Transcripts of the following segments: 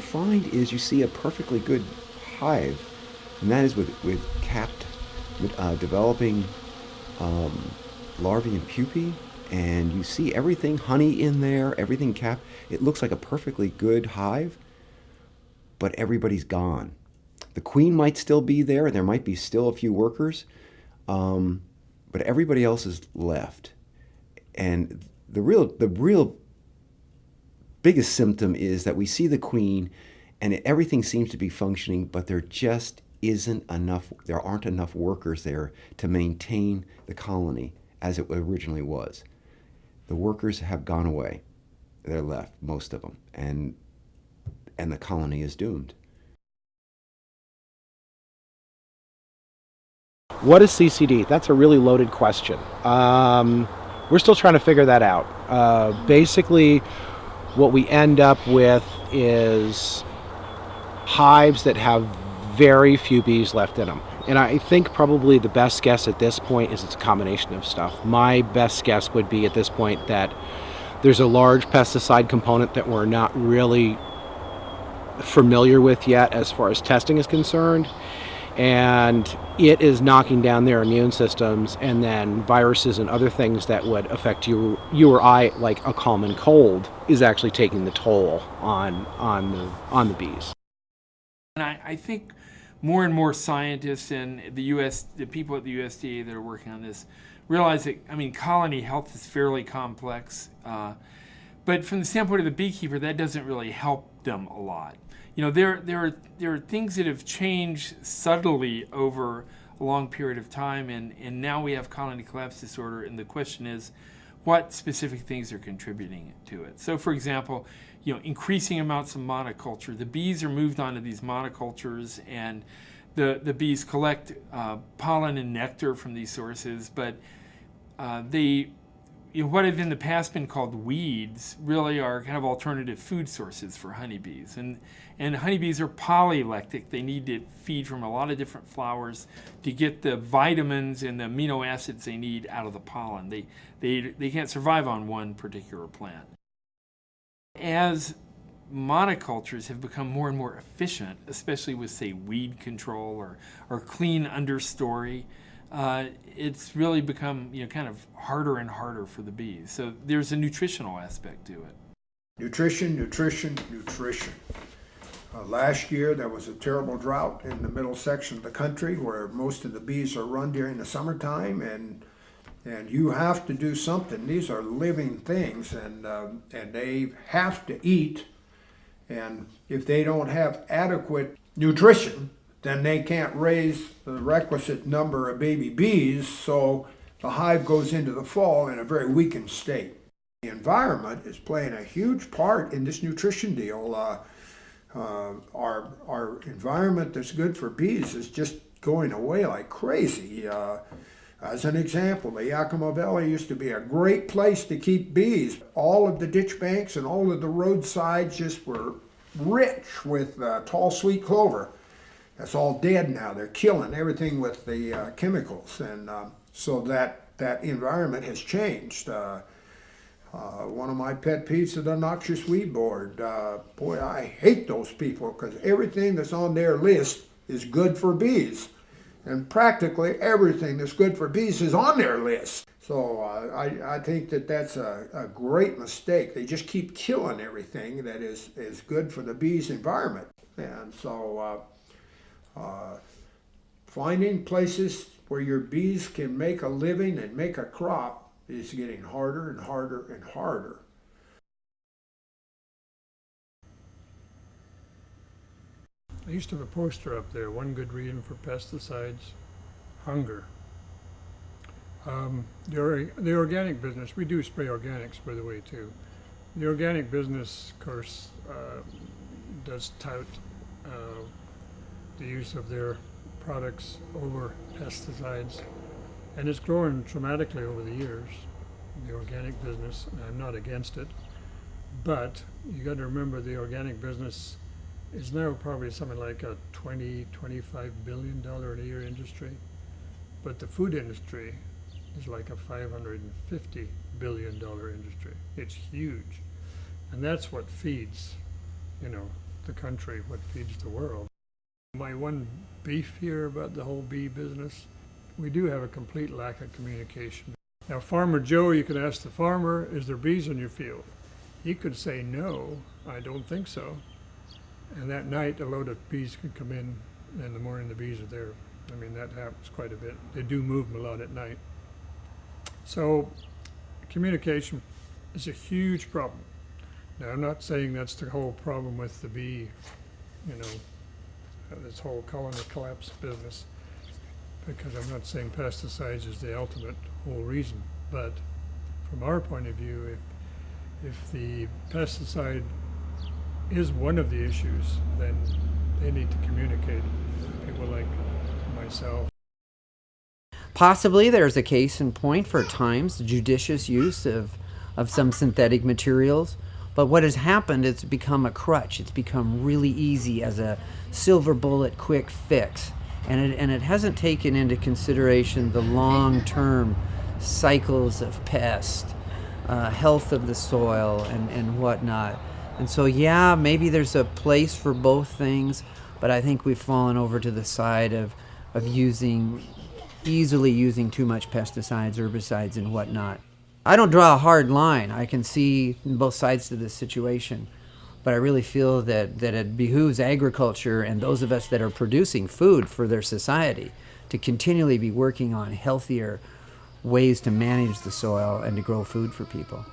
find is you see a perfectly good hive, and that is with capped, developing larvae and pupae, and you see everything honey in there, everything capped. It looks like a perfectly good hive, but everybody's gone. The queen might still be there, and there might be still a few workers, but everybody else is left. And the real biggest symptom is that we see the queen, and everything seems to be functioning, but there just isn't enough. There aren't enough workers there to maintain the colony as it originally was. The workers have gone away. They're left, most of them, and the colony is doomed. What is CCD? That's a really loaded question. We're still trying to figure that out. Basically, what we end up with is hives that have very few bees left in them. And I think probably the best guess at this point is it's a combination of stuff. My best guess would be at this point that there's a large pesticide component that we're not really familiar with yet as far as testing is concerned. And it is knocking down their immune systems, and then viruses and other things that would affect you or I, like a common cold, is actually taking the toll on the bees. And I think more and more scientists and the people at the USDA that are working on this realize that, colony health is fairly complex, but from the standpoint of the beekeeper, that doesn't really help them a lot. There are things that have changed subtly over a long period of time, and now we have colony collapse disorder, and the question is, what specific things are contributing to it? So, for example, increasing amounts of monoculture. The bees are moved onto these monocultures, and the bees collect pollen and nectar from these sources, but what have in the past been called weeds really are kind of alternative food sources for honeybees. And honeybees are polylactic. They need to feed from a lot of different flowers to get the vitamins and the amino acids they need out of the pollen. They can't survive on one particular plant. As monocultures have become more and more efficient, especially with, say, weed control or clean understory, it's really become kind of harder and harder for the bees. So there's a nutritional aspect to it. Nutrition, nutrition, nutrition. Last year there was a terrible drought in the middle section of the country where most of the bees are run during the summertime, and you have to do something. These are living things, and they have to eat, and if they don't have adequate nutrition, then they can't raise the requisite number of baby bees, so the hive goes into the fall in a very weakened state. The environment is playing a huge part in this nutrition deal. Our environment that's good for bees is just going away like crazy. As an example, the Yakima Valley used to be a great place to keep bees. All of the ditch banks and all of the roadsides just were rich with tall sweet clover. That's all dead now. They're killing everything with the chemicals, and so that environment has changed. One of my pet peeves is the noxious weed board. Boy, I hate those people because everything that's on their list is good for bees, and practically everything that's good for bees is on their list. So I think that's a great mistake. They just keep killing everything that is good for the bees' environment, and so. Finding places where your bees can make a living and make a crop is getting harder and harder and harder. I used to have a poster up there, one good reason for pesticides, hunger. The organic business, we do spray organics, by the way, too. The organic business, of course, does tout the use of their products over pesticides, and it's grown dramatically over the years, the organic business. I'm not against it, but you got to remember the organic business is now probably something like a $20-25 billion a year industry, but the food industry is like a $550 billion industry. It's huge, and that's what feeds, the country, what feeds the world. My one beef here about the whole bee business, we do have a complete lack of communication. Now, Farmer Joe, you could ask the farmer, is there bees in your field? He could say, no, I don't think so. And that night, a load of bees could come in the morning the bees are there. I mean, that happens quite a bit. They do move them a lot at night. So, communication is a huge problem. Now, I'm not saying that's the whole problem with the bee, this whole colony collapse business, because I'm not saying pesticides is the ultimate whole reason. But from our point of view, if the pesticide is one of the issues, then they need to communicate. People like myself. Possibly there's a case in point for at times judicious use of some synthetic materials. But what has happened, it's become a crutch. It's become really easy as a silver bullet quick fix. And it hasn't taken into consideration the long-term cycles of pest, health of the soil, and whatnot. And so, yeah, maybe there's a place for both things, but I think we've fallen over to the side of easily using too much pesticides, herbicides, and whatnot. I don't draw a hard line. I can see both sides to this situation. But I really feel that it behooves agriculture and those of us that are producing food for their society to continually be working on healthier ways to manage the soil and to grow food for people.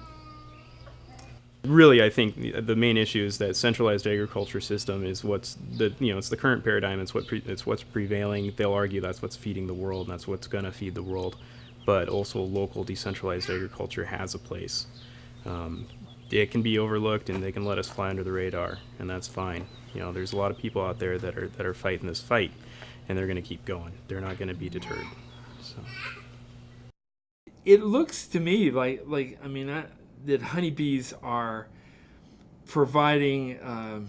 Really, I think the main issue is that centralized agriculture system is it's the current paradigm. It's what's prevailing. They'll argue that's what's feeding the world, and that's what's going to feed the world. But also, local decentralized agriculture has a place. It can be overlooked, and they can let us fly under the radar, and that's fine. There's a lot of people out there that are fighting this fight, and they're going to keep going. They're not going to be deterred. So. It looks to me that honeybees are providing,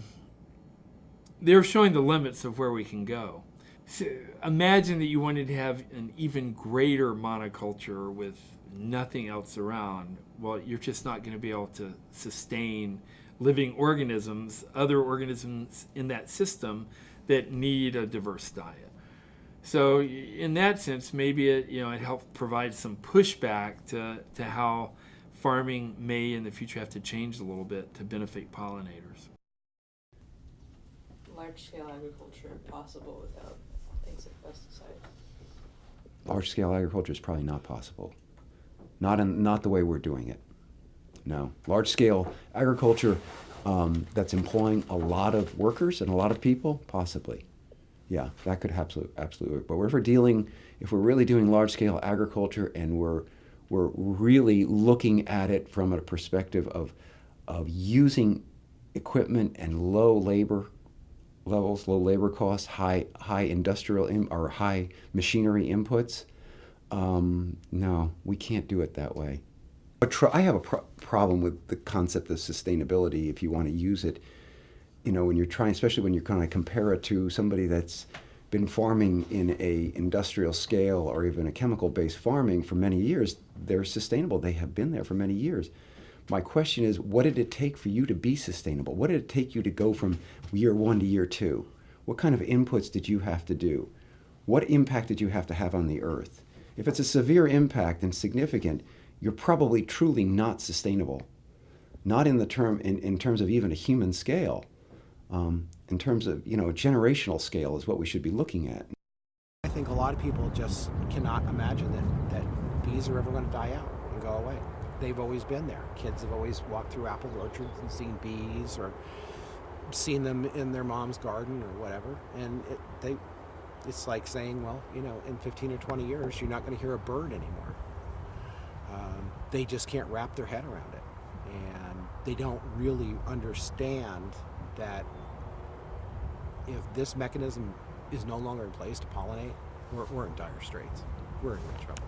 they're showing the limits of where we can go. So imagine that you wanted to have an even greater monoculture with nothing else around. Well, you're just not going to be able to sustain living organisms, other organisms in that system that need a diverse diet. So in that sense, maybe it helps provide some pushback to how farming may in the future have to change a little bit to benefit pollinators. Large-scale agriculture possible without things like pesticides? Large-scale agriculture is probably not possible. Not the way we're doing it. No. Large-scale agriculture that's employing a lot of workers and a lot of people, possibly. Yeah, that could absolutely work. But if we're really doing large-scale agriculture and we're really looking at it from a perspective of using equipment and low labor levels, low labor costs, high industrial or high machinery inputs, no, we can't do it that way. But I have a problem with the concept of sustainability if you want to use it. When you're trying, especially when you're kind of compare it to somebody that's been farming in a industrial scale or even a chemical-based farming for many years, they're sustainable. They have been there for many years. My question is, what did it take for you to be sustainable? What did it take you to go from year 1 to year 2? What kind of inputs did you have to do? What impact did you have to have on the earth? If it's a severe impact and significant, you're probably truly not sustainable. Not in terms of even a human scale. In terms of, a generational scale is what we should be looking at. I think a lot of people just cannot imagine that bees are ever going to die out and go away. They've always been there. Kids have always walked through apple orchards and seen bees or seen them in their mom's garden or whatever. And it's like saying, well, in 15 or 20 years, you're not going to hear a bird anymore. They just can't wrap their head around it. And they don't really understand that if this mechanism is no longer in place to pollinate, we're in dire straits. We're in real trouble.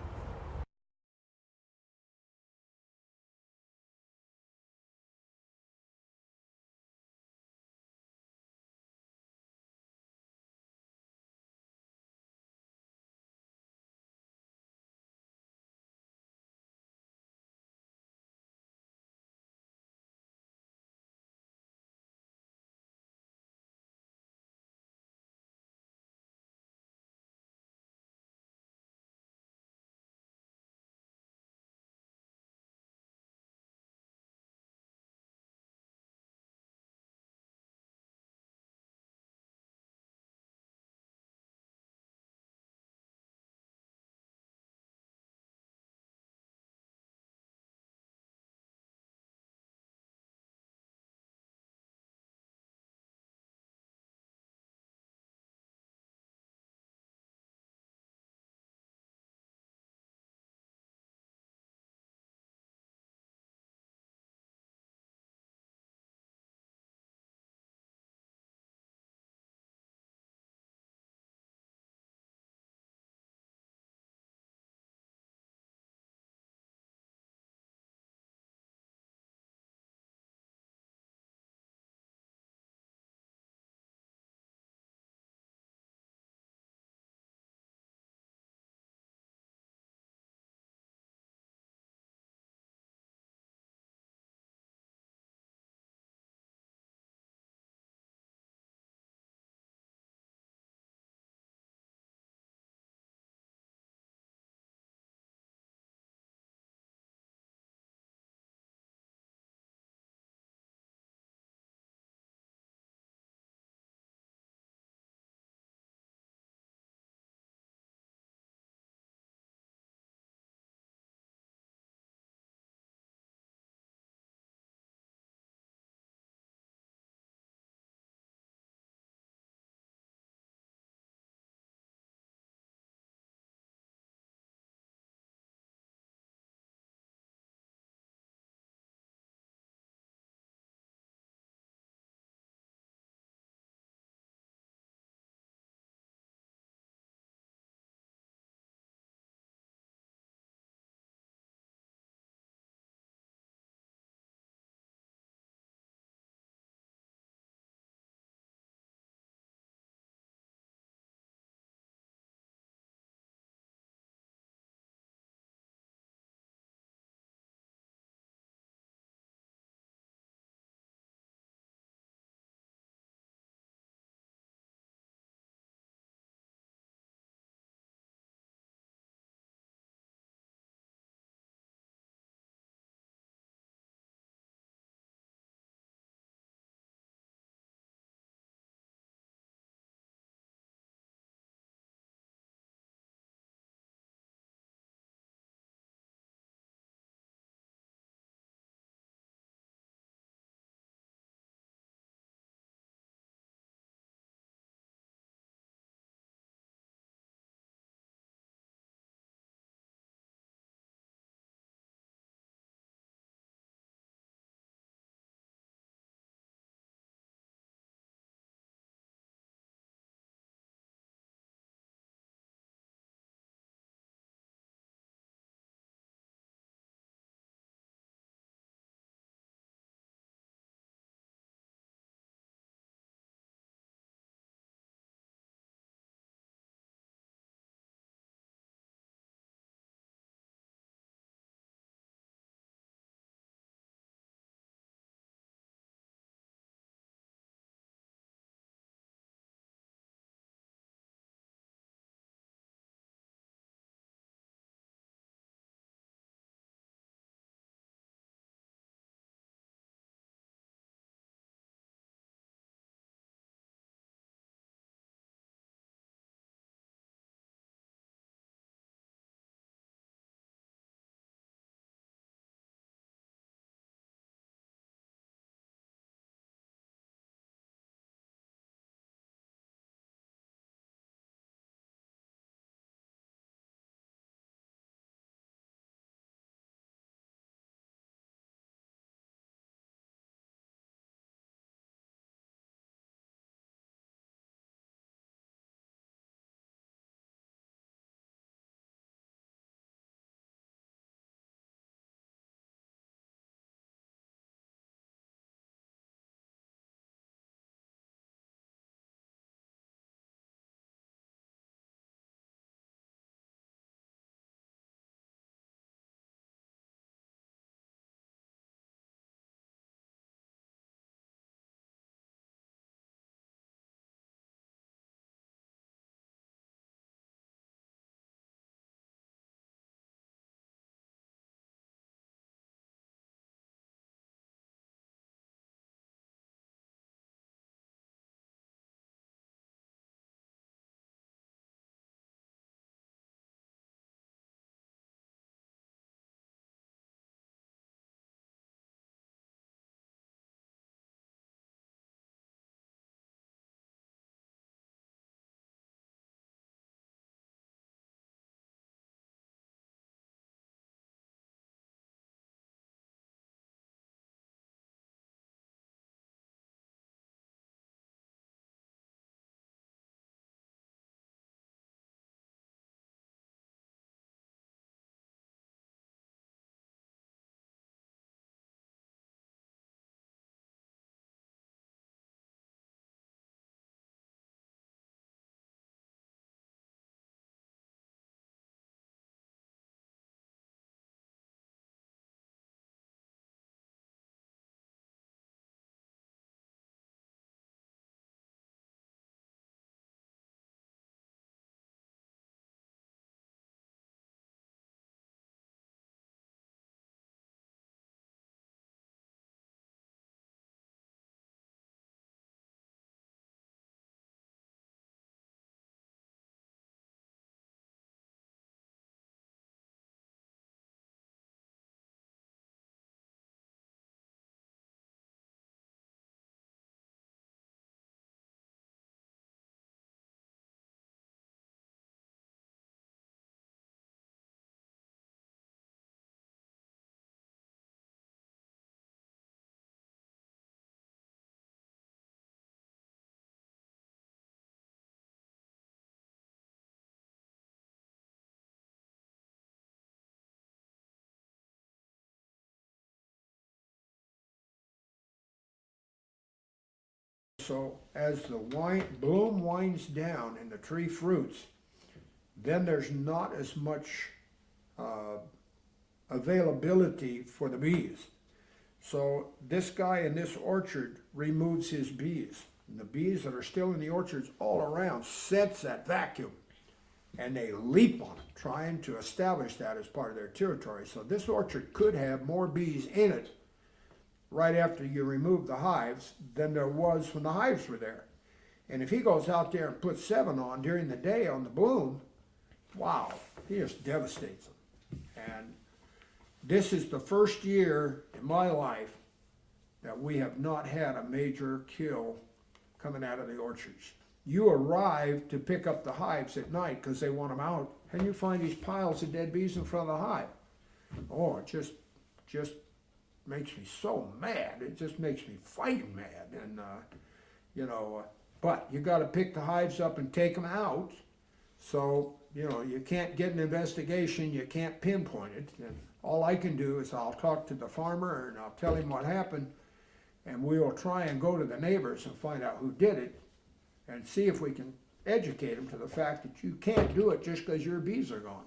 So as the bloom winds down in the tree fruits, then there's not as much availability for the bees. So this guy in this orchard removes his bees. And the bees that are still in the orchards all around sense that vacuum, and they leap on it, trying to establish that as part of their territory. So this orchard could have more bees in it right after you remove the hives than there was when the hives were there. And if he goes out there and puts 7 on during the day on the bloom, wow, he just devastates them. And this is the first year in my life that we have not had a major kill coming out of the orchards. You arrive to pick up the hives at night because they want them out, and you find these piles of dead bees in front of the hive. Oh, it just makes me so mad. It just makes me fighting mad. And, but you got to pick the hives up and take them out. So, you can't get an investigation, you can't pinpoint it. And all I can do is I'll talk to the farmer and I'll tell him what happened, and we'll try and go to the neighbors and find out who did it and see if we can educate them to the fact that you can't do it just because your bees are gone.